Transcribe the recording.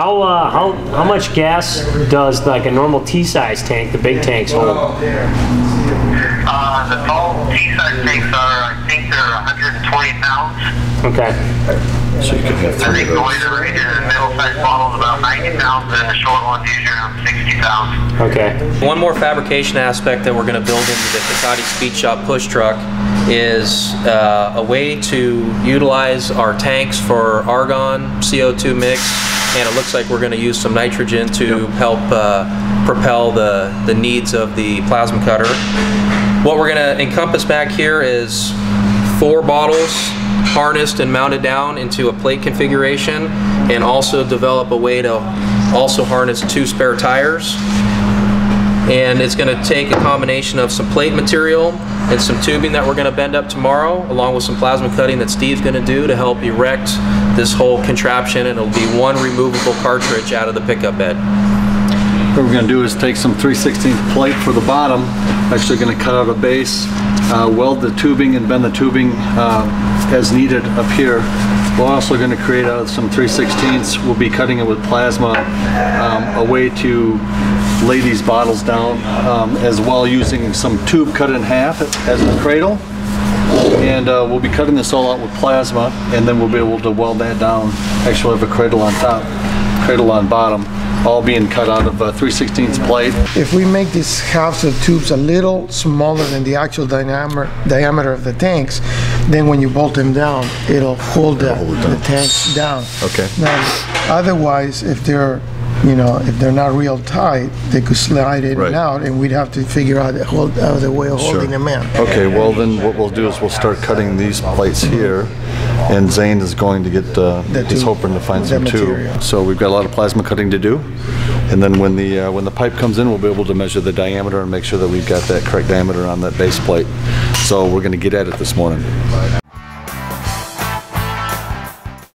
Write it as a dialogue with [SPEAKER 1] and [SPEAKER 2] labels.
[SPEAKER 1] How much gas does like a normal T-size tank, the big tanks, hold?
[SPEAKER 2] The tall T-size tanks are, I think they're 120 pounds.
[SPEAKER 1] Okay.
[SPEAKER 3] So you can have
[SPEAKER 2] I think the way they're rated in the middle-sized model is about 90 pounds, and the short one's usually around 60 pounds.
[SPEAKER 1] Okay.
[SPEAKER 4] One more fabrication aspect that we're going to build into the Cotati Speed Shop push truck is a way to utilize our tanks for argon, CO2 mix, and it looks like we're going to use some nitrogen to help propel the needs of the plasma cutter. What we're going to encompass back here is 4 bottles harnessed and mounted down into a plate configuration, and also develop a way to also harness 2 spare tires. And it's going to take a combination of some plate material and some tubing that we're going to bend up tomorrow, along with some plasma cutting that Steve's going to do to help erect this whole contraption, and it'll be one removable cartridge out of the pickup bed.
[SPEAKER 3] What we're going to do is take some 3/16 plate for the bottom. Actually going to cut out a base, weld the tubing and bend the tubing as needed up here. We're also going to create out of some 3/16. We'll be cutting it with plasma, a way to lay these bottles down, as well using some tube cut in half as a cradle. And we'll be cutting this all out with plasma, and then we'll be able to weld that down. Actually have a cradle on top, cradle on bottom, all being cut out of 3/16 plate.
[SPEAKER 5] If we make these halves of tubes a little smaller than the actual diameter of the tanks, then when you bolt them down, it'll hold the tanks down.
[SPEAKER 3] Okay.
[SPEAKER 5] Now, otherwise, if they're not real tight, they could slide in and out, and we'd have to figure out the way of holding them in.
[SPEAKER 3] Okay, well then what we'll do is we'll start cutting these plates here, and Zane is going to get, he's hoping to find some tube. So we've got a lot of plasma cutting to do, and then when the pipe comes in, we'll be able to measure the diameter and make sure that we've got that correct diameter on that base plate. So we're going to get at it this morning.